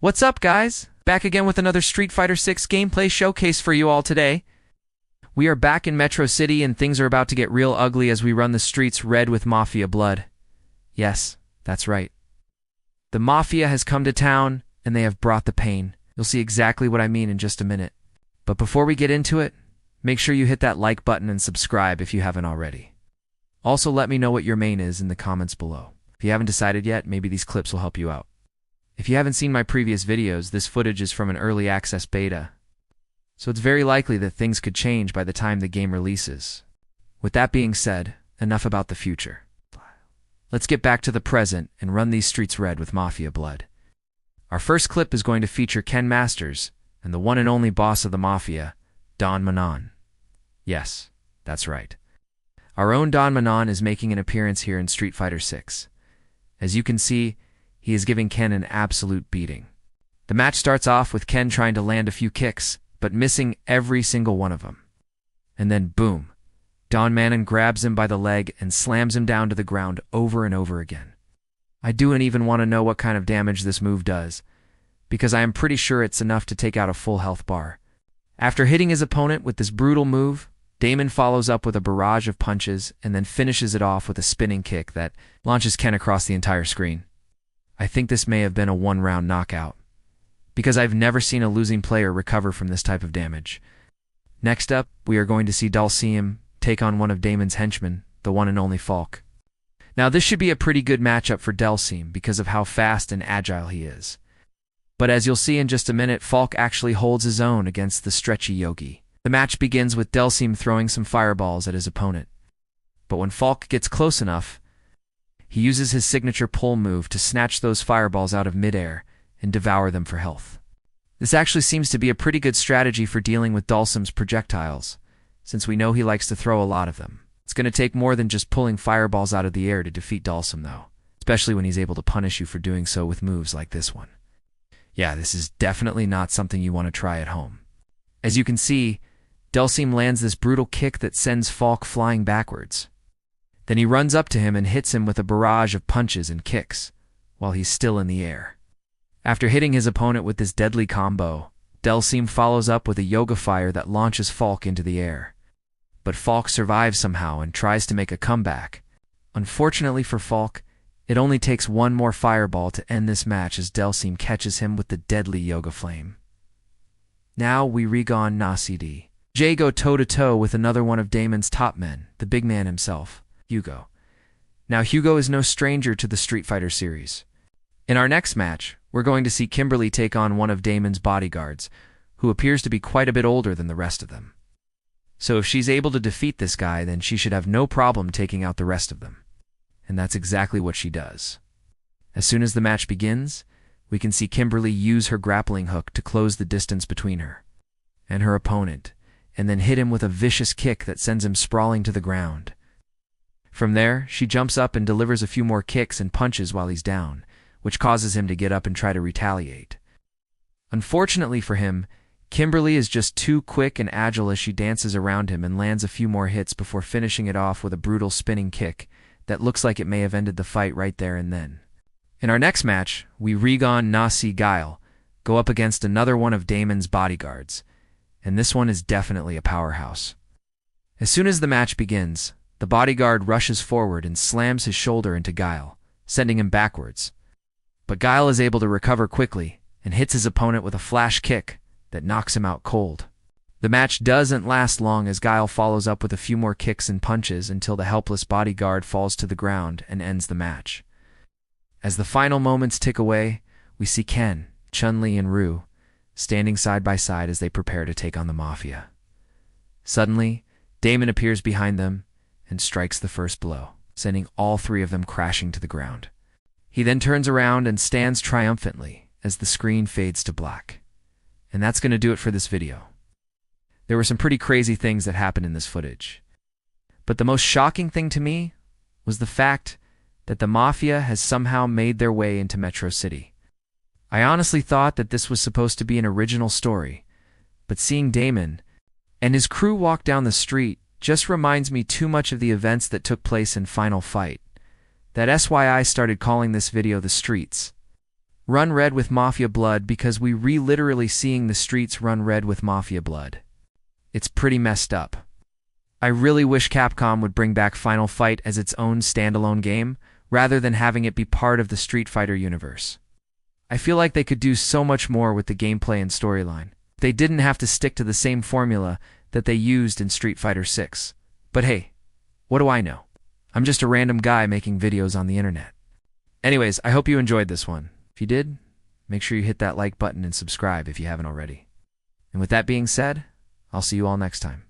What's up, guys? Back again with another Street Fighter 6 gameplay showcase for you all today. We are back in Metro City and things are about to get real ugly as we run the streets red with Mafia blood. Yes, that's right. The Mafia has come to town and they have brought the pain. You'll see exactly what I mean in just a minute. But before we get into it, make sure you hit that like button and subscribe if you haven't already. Also, let me know what your main is in the comments below. If you haven't decided yet, maybe these clips will help you out. If you haven't seen my previous videos, this footage is from an early access beta, so it's very likely that things could change by the time the game releases. With that being said, enough about the future. Let's get back to the present and run these streets red with Mafia blood. Our first clip is going to feature Ken Masters and the one and only boss of the Mafia, Don Manon. Yes, that's right. Our own Don Manon is making an appearance here in Street Fighter 6. As you can see, he is giving Ken an absolute beating. The match starts off with Ken trying to land a few kicks, but missing every single one of them. And then boom, Don Manon grabs him by the leg and slams him down to the ground over and over again. I don't even want to know what kind of damage this move does, because I am pretty sure it's enough to take out a full health bar. After hitting his opponent with this brutal move, Damon follows up with a barrage of punches and then finishes it off with a spinning kick that launches Ken across the entire screen. I think this may have been a one-round knockout, because I've never seen a losing player recover from this type of damage. Next up, we are going to see Dulcium take on one of Damon's henchmen, the one and only Falk. Now this should be a pretty good matchup for Dulcium because of how fast and agile he is. But as you'll see in just a minute, Falk actually holds his own against the stretchy Yogi. The match begins with Dulcium throwing some fireballs at his opponent. But when Falk gets close enough, he uses his signature pull move to snatch those fireballs out of midair and devour them for health. This actually seems to be a pretty good strategy for dealing with Dulcium's projectiles, since we know he likes to throw a lot of them. It's going to take more than just pulling fireballs out of the air to defeat Dulcium though, especially when he's able to punish you for doing so with moves like this one. Yeah, this is definitely not something you want to try at home. As you can see, Dulcium lands this brutal kick that sends Falk flying backwards. Then he runs up to him and hits him with a barrage of punches and kicks, while he's still in the air. After hitting his opponent with this deadly combo, Dulcium follows up with a Yoga Fire that launches Falk into the air. But Falk survives somehow and tries to make a comeback. Unfortunately for Falk, it only takes one more fireball to end this match as Dulcium catches him with the deadly Yoga Flame. Now we Regon Nasidi. Jay go toe-to-toe with another one of Damon's top men, the big man himself, Hugo. Now Hugo is no stranger to the Street Fighter series. In our next match, we're going to see Kimberly take on one of Damon's bodyguards, who appears to be quite a bit older than the rest of them. So if she's able to defeat this guy, then she should have no problem taking out the rest of them. And that's exactly what she does. As soon as the match begins, we can see Kimberly use her grappling hook to close the distance between her and her opponent, and then hit him with a vicious kick that sends him sprawling to the ground. From there, she jumps up and delivers a few more kicks and punches while he's down, which causes him to get up and try to retaliate. Unfortunately for him, Kimberly is just too quick and agile as she dances around him and lands a few more hits before finishing it off with a brutal spinning kick that looks like it may have ended the fight right there and then. In our next match, we Regon Nasi Guile go up against another one of Damon's bodyguards, and this one is definitely a powerhouse. As soon as the match begins, the bodyguard rushes forward and slams his shoulder into Guile, sending him backwards. But Guile is able to recover quickly and hits his opponent with a flash kick that knocks him out cold. The match doesn't last long as Guile follows up with a few more kicks and punches until the helpless bodyguard falls to the ground and ends the match. As the final moments tick away, we see Ken, Chun-Li, and Ryu standing side by side as they prepare to take on the Mafia. Suddenly, Damon appears behind them and strikes the first blow, sending all three of them crashing to the ground. He then turns around and stands triumphantly as the screen fades to black. And that's going to do it for this video. There were some pretty crazy things that happened in this footage. But the most shocking thing to me was the fact that the Mafia has somehow made their way into Metro City. I honestly thought that this was supposed to be an original story, but seeing Damon and his crew walk down the street just reminds me too much of the events that took place in Final Fight. That's why I started calling this video The Streets. Run red with Mafia blood because we literally seeing the streets run red with Mafia blood. It's pretty messed up. I really wish Capcom would bring back Final Fight as its own standalone game, rather than having it be part of the Street Fighter universe. I feel like they could do so much more with the gameplay and storyline. They didn't have to stick to the same formula that they used in Street Fighter 6. But hey, what do I know? I'm just a random guy making videos on the internet. Anyways, I hope you enjoyed this one. If you did, make sure you hit that like button and subscribe if you haven't already. And with that being said, I'll see you all next time.